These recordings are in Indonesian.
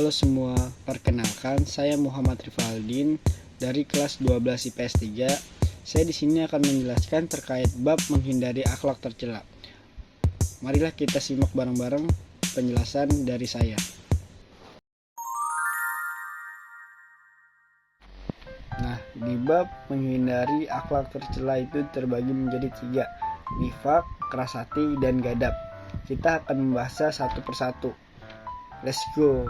Halo semua, perkenalkan saya Muhammad Rifaldin dari kelas 12 IPS 3. Saya di sini akan menjelaskan terkait bab menghindari akhlak tercela. Marilah kita simak bareng-bareng penjelasan dari saya. Nah, di bab menghindari akhlak tercela itu terbagi menjadi 3, nifak, keras hati, dan gadab. Kita akan membahasnya satu persatu. Let's go.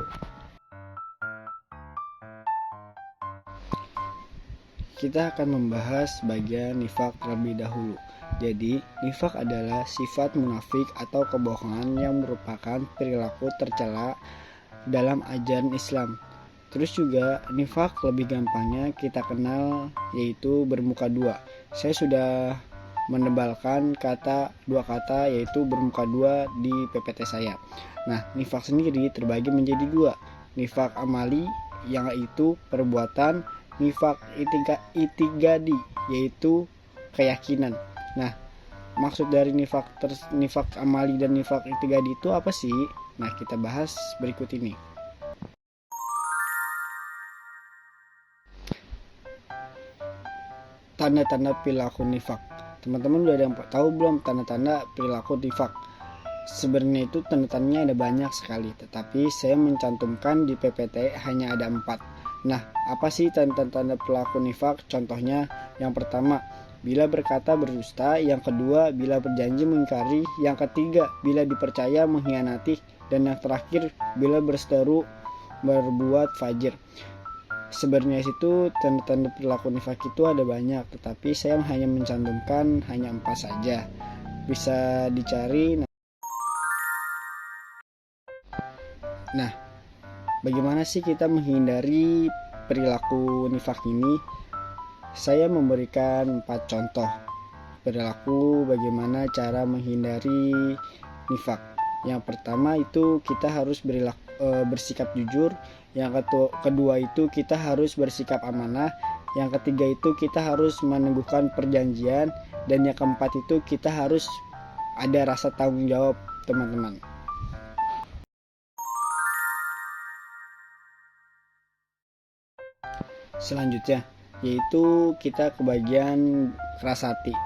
Kita akan membahas bagian nifak terlebih dahulu. Jadi, nifak adalah sifat munafik atau kebohongan yang merupakan perilaku tercela dalam ajaran Islam. Terus juga nifak lebih gampangnya kita kenal yaitu bermuka dua. Saya sudah menebalkan dua kata yaitu bermuka dua di PPT saya. Nah, nifak sendiri terbagi menjadi 2. Nifak amali yaitu perbuatan, nifak itikadi yaitu keyakinan. Nah, maksud dari nifak amali dan nifak itikadi itu apa sih? Nah, kita bahas berikut ini. Tanda-tanda perilaku nifak. Teman-teman udah ada yang tahu belum tanda-tanda perilaku nifak? Sebenarnya itu tanda-tandanya ada banyak sekali, tetapi saya mencantumkan di PPT hanya ada 4. Nah, apa sih tanda-tanda perilaku nifak? Contohnya, yang pertama, bila berkata berdusta, yang kedua, bila berjanji mengingkari, yang ketiga, bila dipercaya mengkhianati, dan yang terakhir, bila berseteru berbuat fajir. Sebenarnya itu tanda-tanda perilaku nifak itu ada banyak, tetapi saya hanya mencantumkan hanya 4 saja. Bisa dicari. Nah, bagaimana sih kita menghindari perilaku nifak ini? Saya memberikan 4 contoh perilaku bagaimana cara menghindari nifak. Yang pertama itu kita harus bersikap jujur. Yang kedua itu kita harus bersikap amanah. Yang ketiga itu kita harus meneguhkan perjanjian. Dan yang keempat itu kita harus ada rasa tanggung jawab, teman-teman. Selanjutnya yaitu kita ke bagian keras hati.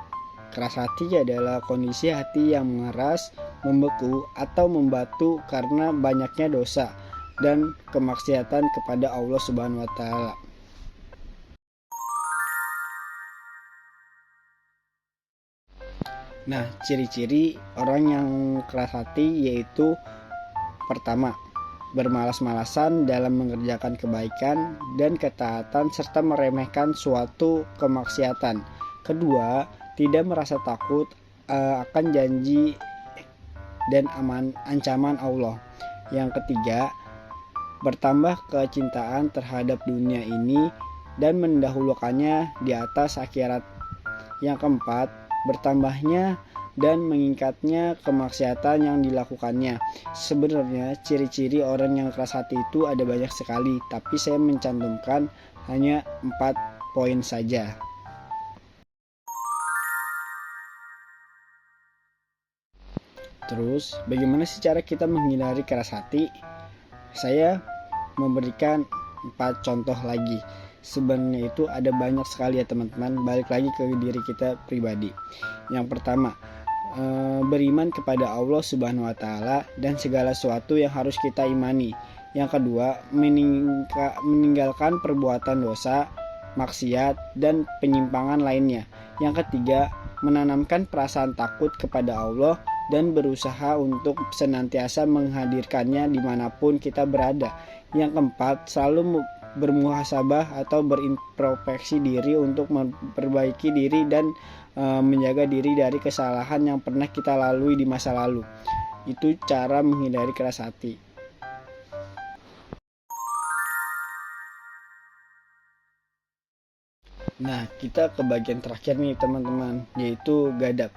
Keras hati adalah kondisi hati yang mengeras, membeku, atau membatu karena banyaknya dosa dan kemaksiatan kepada Allah Subhanahu wa taala. Nah, ciri-ciri orang yang keras hati yaitu pertama, bermalas-malasan dalam mengerjakan kebaikan dan ketaatan serta meremehkan suatu kemaksiatan. Kedua, tidak merasa takut akan janji dan ancaman Allah. Yang ketiga, bertambah kecintaan terhadap dunia ini dan mendahulukannya di atas akhirat. Yang keempat, bertambahnya dan meningkatnya kemaksiatan yang dilakukannya. Sebenarnya ciri-ciri orang yang keras hati itu ada banyak sekali, tapi saya mencantumkan hanya 4 poin saja. Terus, bagaimana sih cara kita menghindari keras hati? Saya memberikan 4 contoh lagi. Sebenarnya itu ada banyak sekali ya teman-teman, balik lagi ke diri kita pribadi. Yang pertama, beriman kepada Allah Subhanahu wa taala dan segala sesuatu yang harus kita imani. Yang kedua, meninggalkan perbuatan dosa, maksiat, dan penyimpangan lainnya. Yang ketiga, menanamkan perasaan takut kepada Allah dan berusaha untuk senantiasa menghadirkannya dimanapun kita berada. Yang keempat, selalu bermuhasabah atau berintrospeksi diri untuk memperbaiki diri dan menjaga diri dari kesalahan yang pernah kita lalui di masa lalu. Itu cara menghindari keras hati. Nah, kita ke bagian terakhir nih teman-teman, yaitu gadab.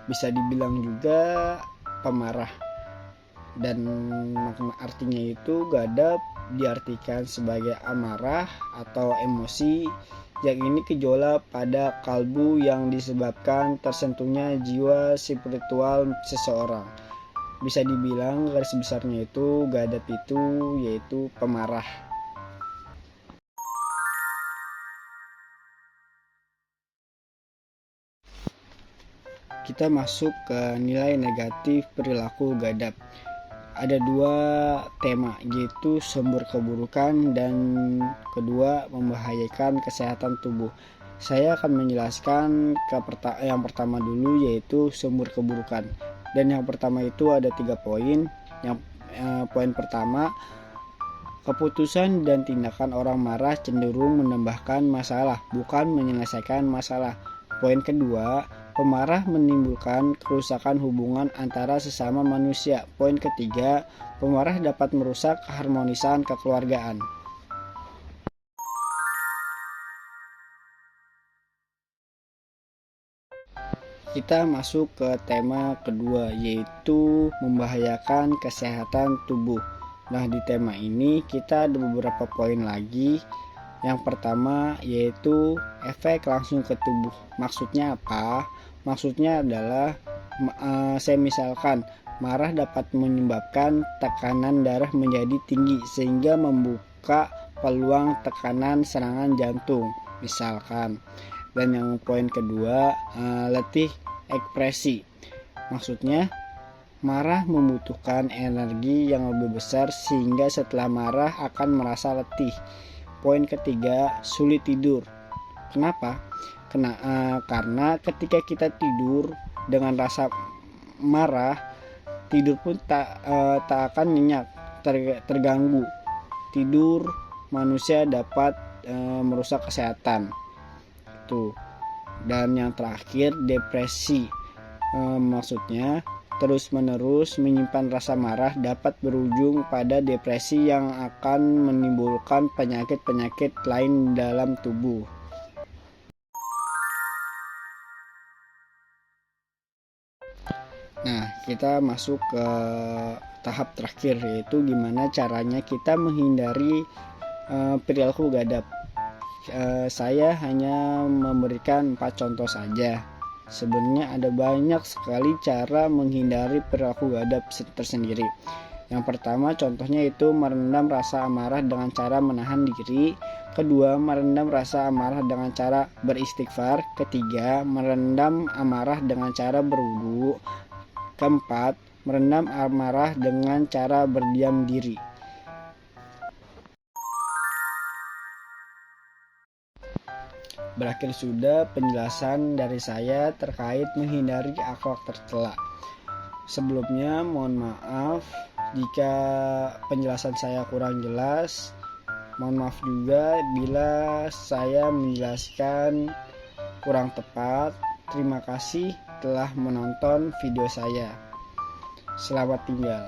Bisa dibilang juga pemarah. Dan artinya itu gadab diartikan sebagai amarah atau emosi yang ini gejolak pada kalbu yang disebabkan tersentuhnya jiwa spiritual seseorang. Bisa dibilang garis besarnya itu Gadap itu yaitu pemarah. Kita masuk ke nilai negatif perilaku Gadap. Ada dua tema, yaitu sumber keburukan dan kedua membahayakan kesehatan tubuh. Saya akan menjelaskan yang pertama dulu, yaitu sumber keburukan. Dan yang pertama itu ada 3 poin. Poin pertama, keputusan dan tindakan orang marah cenderung menambahkan masalah, bukan menyelesaikan masalah. Poin kedua, pemarah menimbulkan kerusakan hubungan antara sesama manusia. Poin ketiga, pemarah dapat merusak keharmonisan kekeluargaan. Kita masuk ke tema kedua, yaitu membahayakan kesehatan tubuh. Nah, di tema ini kita ada beberapa poin lagi. Yang pertama yaitu efek langsung ke tubuh. Maksudnya apa? Maksudnya adalah saya misalkan marah dapat menyebabkan tekanan darah menjadi tinggi sehingga membuka peluang tekanan serangan jantung misalkan. Dan yang poin kedua, letih ekspresi. Maksudnya marah membutuhkan energi yang lebih besar sehingga setelah marah akan merasa letih. Poin ketiga, sulit tidur. Kenapa? Karena ketika kita tidur dengan rasa marah, tidur pun tak akan nyenyak, terganggu. Tidur manusia dapat merusak kesehatan. Tuh. Dan yang terakhir, depresi. Maksudnya terus-menerus menyimpan rasa marah dapat berujung pada depresi yang akan menimbulkan penyakit-penyakit lain dalam tubuh. Nah, kita masuk ke tahap terakhir, yaitu gimana caranya kita menghindari perilaku Gadap. Saya hanya memberikan 4 contoh saja. Sebenarnya ada banyak sekali cara menghindari perilaku Gadap tersendiri. Yang pertama contohnya itu merendam rasa amarah dengan cara menahan diri. Kedua, merendam rasa amarah dengan cara beristighfar. Ketiga, merendam amarah dengan cara berwudu. Keempat, merendam amarah dengan cara berdiam diri. Berakhir sudah penjelasan dari saya terkait menghindari akhlak tercela. Sebelumnya mohon maaf jika penjelasan saya kurang jelas. Mohon maaf juga bila saya menjelaskan kurang tepat. Terima kasih telah menonton video saya. Selamat tinggal.